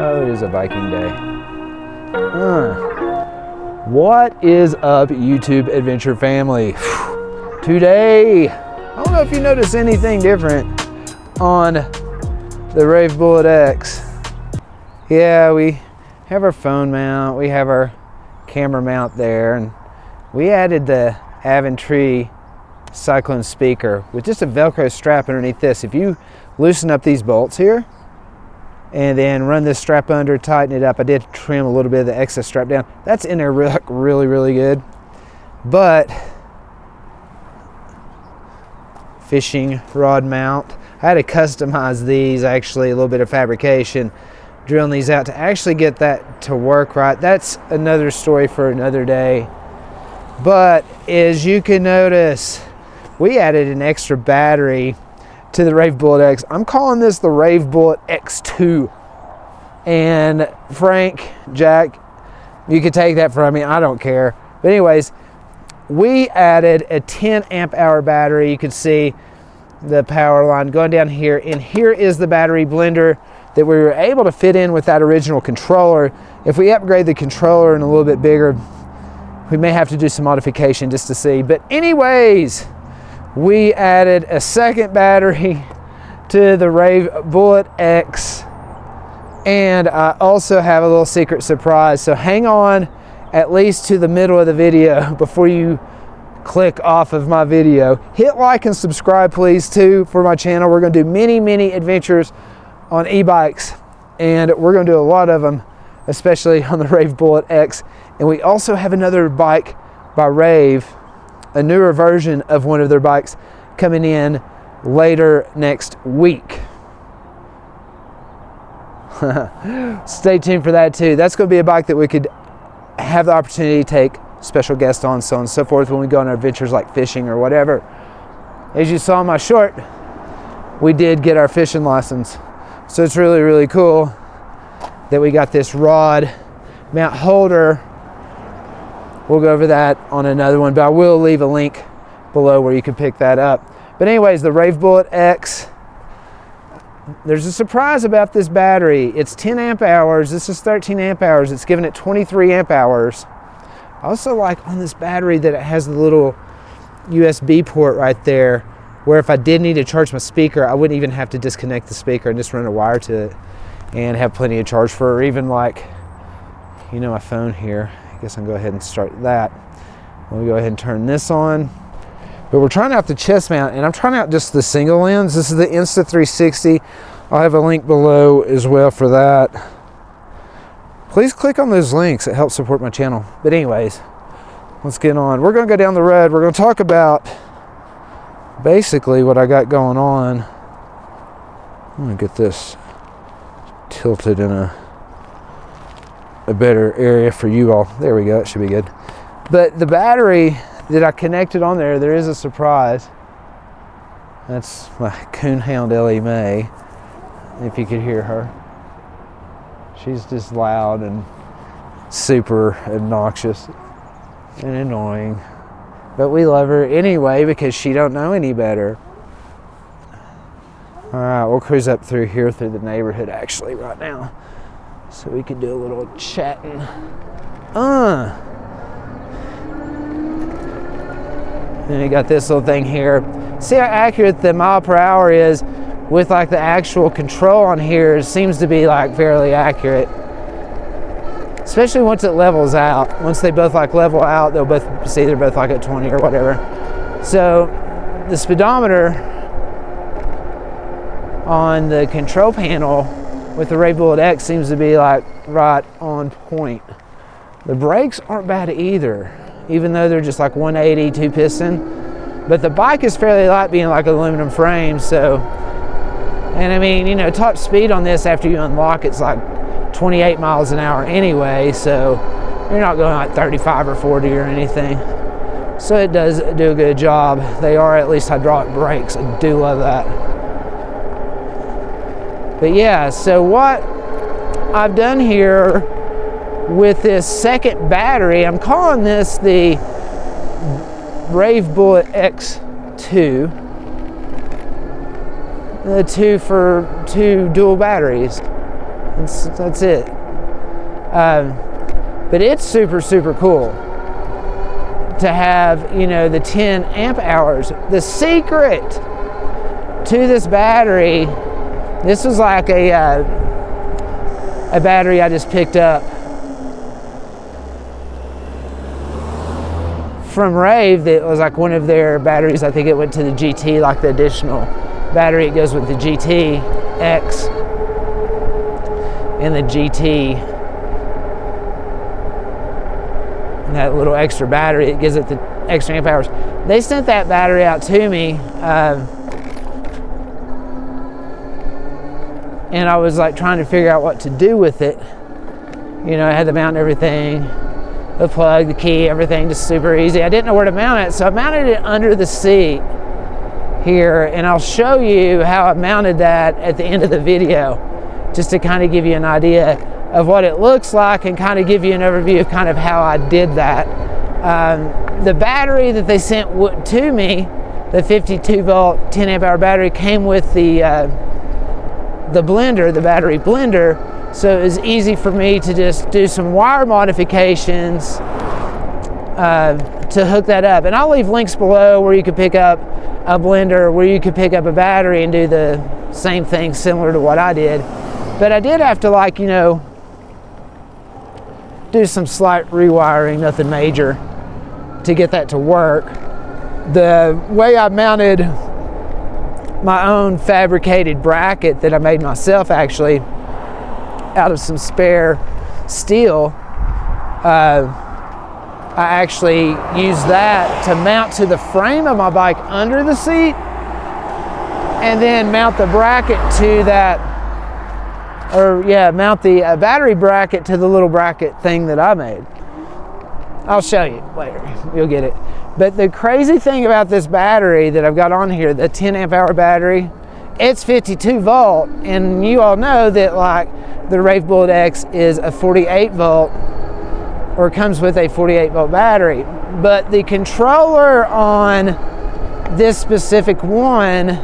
Oh, it is a Viking day. What is up, YouTube adventure family? Today, I don't know if you notice anything different on the RAEV Bullet X. Yeah, we have our phone mount, we have our camera mount there, and we added the RAEV Cyclone speaker with just a Velcro strap underneath this. If you loosen up these bolts here and then run this strap under, tighten it up. I did trim a little bit of the excess strap down. That's in there really good. But fishing rod mount. I had to customize these, actually, a little bit of fabrication, drilling these out to actually get that to work right. That's another story for another day. But as you can notice, we added an extra battery to the RAEV Bullet X. I'm calling this the RAEV Bullet X2. And Frank, Jack, you can take that from me, I don't care. But anyways, we added a 10 amp hour battery. You can see the power line going down here. And here is the battery blender that we were able to fit in with that original controller. If we upgrade the controller and a little bit bigger, we may have to do some modification just to see. But anyways, we added a second battery to the RAEV Bullet X, and I also have a little secret surprise. So hang on at least to the middle of the video before you click off of my video. Hit like and subscribe, please, too, for my channel. We're going to do many adventures on e-bikes, and we're going to do a lot of them, especially on the RAEV Bullet X. And we also have another bike by RAEV, a newer version of one of their bikes, coming in later next week. Stay tuned for that too. That's going to be a bike that we could have the opportunity to take special guests on, so on and so forth, when we go on our adventures like fishing or whatever. As you saw in my short, we did get our fishing license. So it's really cool that we got this rod mount holder. We'll go over that on another one, but I will leave a link below where you can pick that up. But anyways, the RAEV Bullet X, there's a surprise about this battery. It's 10 amp hours. This is 13 amp hours. It's giving it 23 amp hours. I also like on this battery that it has the little USB port right there, where if I did need to charge my speaker, I wouldn't even have to disconnect the speaker and just run a wire to it and have plenty of charge for, or even like, you know, my phone here. I guess I'll go ahead and start that. We'll go ahead and turn this on. But we're trying out the chest mount, and I'm trying out just the single lens. This is the Insta360. I'll have a link below as well for that. Please click on those links. It helps support my channel. But anyways, let's get on. We're going to go down the road. We're going to talk about basically what I got going on. I'm going to get this tilted in a better area for you all. There we go. It should be good. But the battery that I connected on there is a surprise. That's my coonhound Ellie Mae, if you could hear her. She's just loud and super obnoxious and annoying, but we love her anyway because she don't know any better. All right, we'll cruise up through here through the neighborhood actually right now, so we can do a little chatting. And you got this little thing here. See how accurate the mile per hour is with like the actual control on here. It seems to be like fairly accurate, especially once it levels out. Once they both like level out, they'll both see they're both like at 20 or whatever. So the speedometer on the control panel with the RAEV Bullet X seems to be like right on point. The brakes aren't bad either, even though they're just like 180 2 piston. But the bike is fairly light, being like aluminum frame. So, and I mean, you know, top speed on this after you unlock it's like 28 miles an hour anyway, so you're not going like 35 or 40 or anything. So it does do a good job. They are at least hydraulic brakes. I do love that. But yeah, so what I've done here with this second battery, I'm calling this the RAEV Bullet X2. The two dual batteries. That's it. But it's super, super cool to have, you know, the 10 amp hours. The secret to this battery, this was like a battery I just picked up from RAEV that was like one of their batteries. I think it went to the GT, like the additional battery. It goes with the GT X and the GT. And that little extra battery, it gives it the extra amp hours. They sent that battery out to me, and I was like trying to figure out what to do with it. You know, I had to mount everything, the plug, the key, everything, just super easy. I didn't know where to mount it, so I mounted it under the seat here, and I'll show you how I mounted that at the end of the video, just to kind of give you an idea of what it looks like and kind of give you an overview of kind of how I did that. The battery that they sent to me, the 52 volt 10 amp hour battery, came with the blender, the battery blender, so it was easy for me to just do some wire modifications to hook that up. And I'll leave links below where you could pick up a blender, where you could pick up a battery and do the same thing similar to what I did. But I did have to, like, you know, do some slight rewiring, nothing major, to get that to work. The way I mounted my own fabricated bracket that I made myself, actually, out of some spare steel, I actually used that to mount to the frame of my bike under the seat, and then mount the bracket to that, mount the battery bracket to the little bracket thing that I made. I'll show you later, you'll get it. But the crazy thing about this battery that I've got on here, the 10 amp hour battery, it's 52 volt, and you all know that, like, the RAEV Bullet X is a 48 volt, or comes with a 48 volt battery. But the controller on this specific one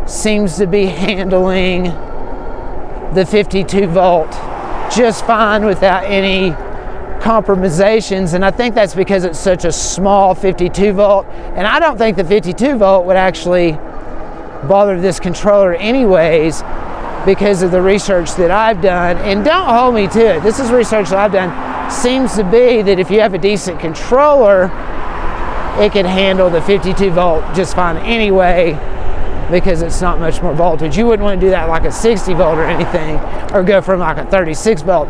seems to be handling the 52 volt just fine without any compromisations, and I think that's because it's such a small 52 volt, and I don't think the 52 volt would actually bother this controller anyways, because of the research that I've done. And don't hold me to it, this is research that I've done, seems to be that if you have a decent controller, it can handle the 52 volt just fine anyway, because it's not much more voltage. You wouldn't want to do that like a 60 volt or anything, or go from like a 36 volt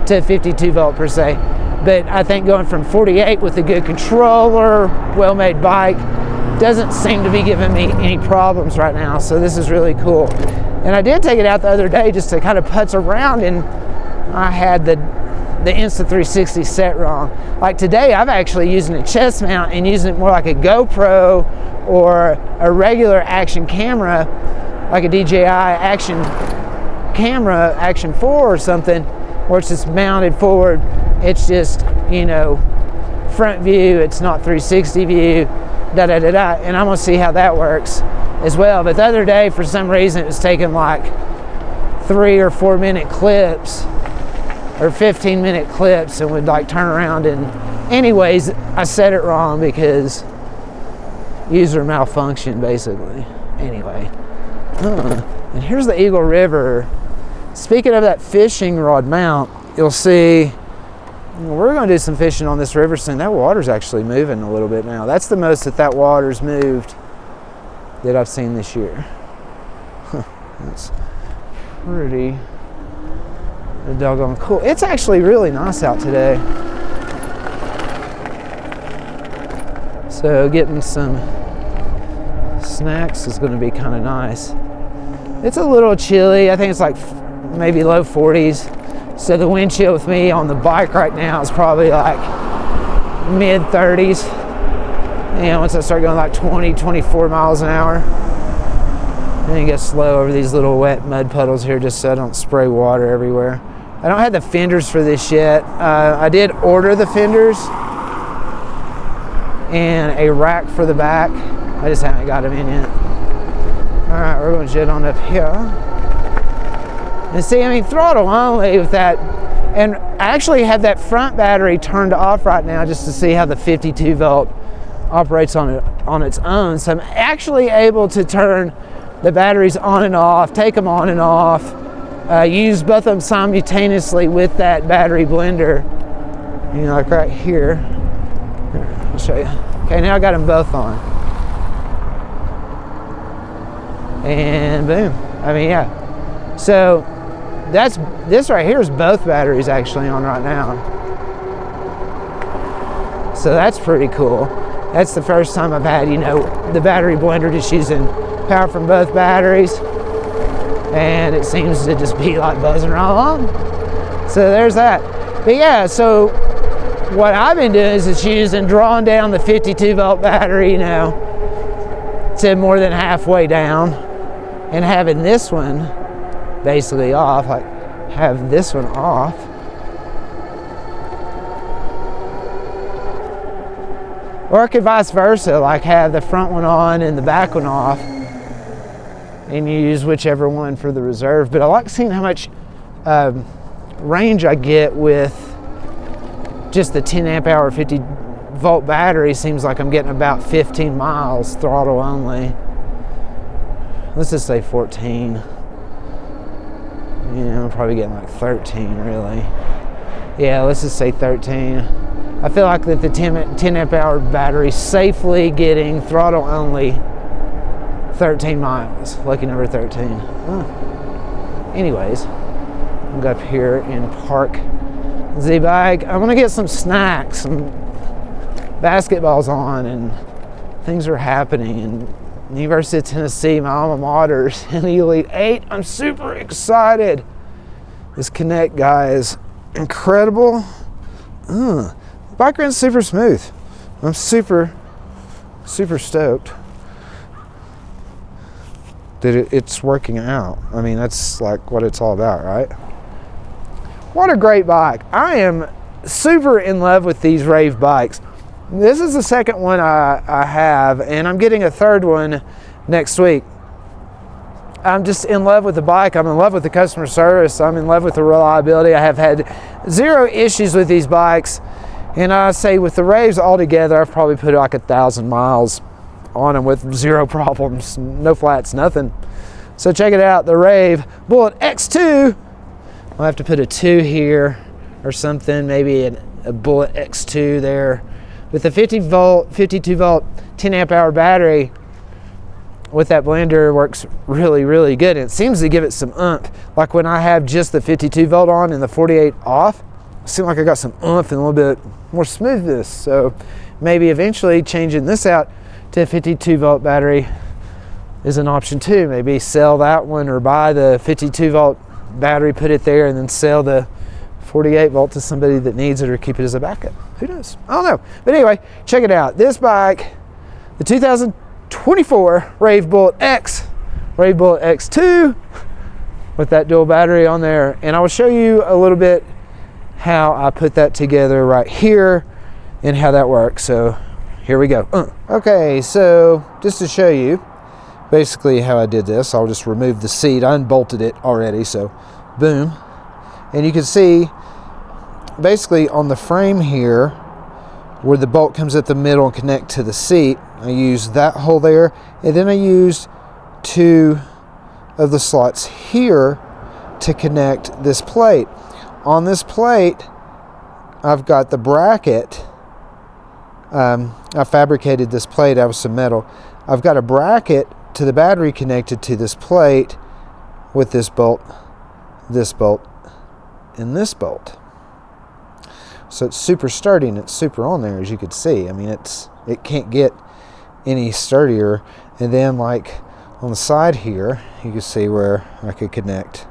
to 52 volt per se. But I think going from 48 with a good controller, well-made bike, doesn't seem to be giving me any problems right now. So this is really cool. And I did take it out the other day just to kind of putz around, and I had the Insta360 set wrong. Like today, I've actually using a chest mount and using it more like a GoPro or a regular action camera, like a DJI action camera, Action 4 or something, where it's just mounted forward. It's just, you know, front view, it's not 360 view, and I'm gonna see how that works as well. But the other day, for some reason, it was taking like 3 or 4 minute clips or 15-minute clips, and would like turn around, and anyways, I set it wrong because user malfunction basically. Anyway, and here's the Eagle River. Speaking of that fishing rod mount, you'll see we're going to do some fishing on this river soon. That water's actually moving a little bit now. That's the most that water's moved that I've seen this year. That's pretty doggone cool. It's actually really nice out today. So getting some snacks is going to be kind of nice. It's a little chilly. I think it's like maybe low 40s. So the wind chill with me on the bike right now is probably like mid 30s. And once I start going like 20, 24 miles an hour, then you get slow over these little wet mud puddles here, just so I don't spray water everywhere. I don't have the fenders for this yet. I did order the fenders and a rack for the back. I just haven't got them in yet. All right, we're going to jet on up here. And see, I mean, throttle only with that. And I actually have that front battery turned off right now just to see how the 52 volt operates on its own. So I'm actually able to turn the batteries on and off, take them on and off, use both of them simultaneously with that battery blender. You know, like right here. Here, I'll show you. Okay, now I got them both on. And boom. I mean, yeah. So this right here is both batteries actually on right now. So that's pretty cool. That's the first time I've had, you know, the battery blender just using power from both batteries. And it seems to just be like buzzing right along. So there's that. But yeah, so what I've been doing is just drawing down the 52 volt battery, you know, to more than halfway down, and having this one basically off, like have this one off. Or I could vice versa, like have the front one on and the back one off, and use whichever one for the reserve. But I like seeing how much range I get with just the 10 amp hour 50 volt battery. Seems like I'm getting about 15 miles throttle only. Let's just say 14. Yeah, I'm probably getting like 13 really. Yeah, let's just say 13. I feel like that the 10 amp hour battery safely getting throttle only 13 miles. Lucky number 13. Anyways, I'm going up here and park the bike. I'm gonna get some snacks. Some basketball's on and things are happening. And University of Tennessee, my alma mater's in the Elite 8. I'm super excited. This Connect guy is incredible. The bike runs super smooth. I'm super stoked that it's working out. I mean, that's like what it's all about, right? What a great bike. I am super in love with these RAEV bikes. This is the second one I have, and I'm getting a third one next week. I'm just in love with the bike. I'm in love with the customer service. I'm in love with the reliability. I have had 0 issues with these bikes. And I say with the RAEVs altogether, I've probably put like 1,000 miles on them with 0 problems, no flats, nothing. So check it out, the RAEV Bullet X2. I'll have to put a 2 here or something, maybe a Bullet X2 there. With the 52 volt, 10 amp hour battery with that blender works really, really good. And it seems to give it some oomph. Like when I have just the 52 volt on and the 48 off, it seems like I got some oomph and a little bit more smoothness. So maybe eventually changing this out to a 52 volt battery is an option too. Maybe sell that one or buy the 52 volt battery, put it there, and then sell the 48 volt to somebody that needs it or keep it as a backup. Who knows? I don't know. But anyway, check it out. This bike, the 2024 RAEV Bullet X, RAEV Bullet X2 with that dual battery on there. And I will show you a little bit how I put that together right here and how that works. So here we go. Okay, so just to show you basically how I did this, I'll just remove the seat. I unbolted it already, so boom. And you can see basically on the frame here where the bolt comes at the middle and connect to the seat, I used that hole there, and then I used 2 of the slots here to connect this plate. On this plate, I've got the bracket. I fabricated this plate out of some metal. I've got a bracket to the battery connected to this plate with this bolt, and this bolt. So it's super sturdy and it's super on there, as you could see. I mean, it can't get any sturdier. And then like on the side here, you can see where I could connect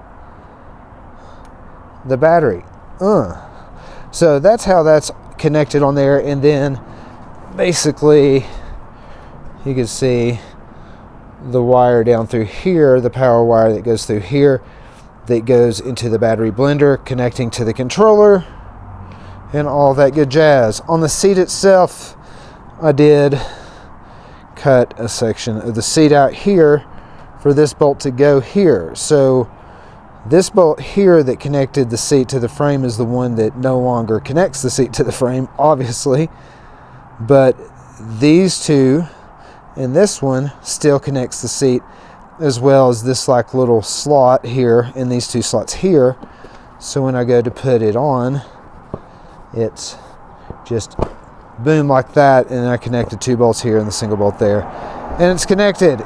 the battery. So that's how that's connected on there. And then basically you can see the wire down through here, the power wire that goes through here, that goes into the battery blender, connecting to the controller and all that good jazz. On the seat itself, I did cut a section of the seat out here for this bolt to go here. So This bolt here that connected the seat to the frame is the one that no longer connects the seat to the frame, obviously. But these two and this one still connects the seat, as well as this like little slot here and these two slots here. So when I go to put it on, it's just boom like that, and I connected 2 bolts here and the single bolt there, and it's connected.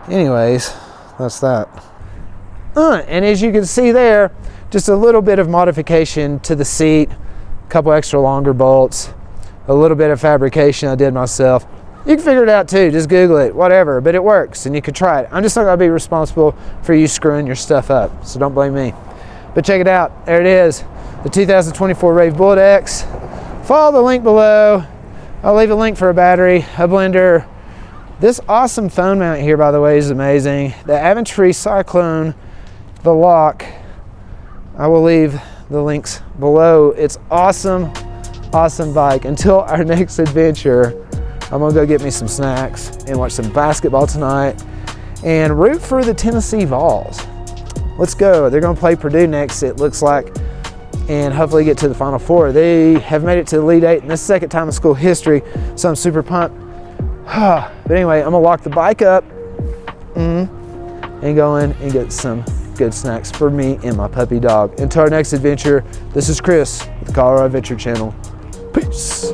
Anyways, that's that. And as you can see there, just a little bit of modification to the seat, a couple extra longer bolts, a little bit of fabrication I did myself. You can figure it out too, just Google it, whatever, but it works and you can try it. I'm just not gonna be responsible for you screwing your stuff up, so don't blame me. But check it out, there it is, the 2024 RAEV Bullet X. Follow the link below. I'll leave a link for a battery, a blender. This awesome phone mount here, by the way, is amazing. The Aventry Cyclone, the lock, I will leave the links below. It's awesome, awesome bike. Until our next adventure, I'm gonna go get me some snacks and watch some basketball tonight and root for the Tennessee Vols. Let's go. They're gonna play Purdue next, it looks like, and hopefully get to the Final Four. They have made it to the Elite Eight in the second time in school history, so I'm super pumped. But anyway, I'm gonna lock the bike up and go in and get some good snacks for me and my puppy dog. Until our next adventure, this is Chris with the Colorado Adventure Channel. Peace.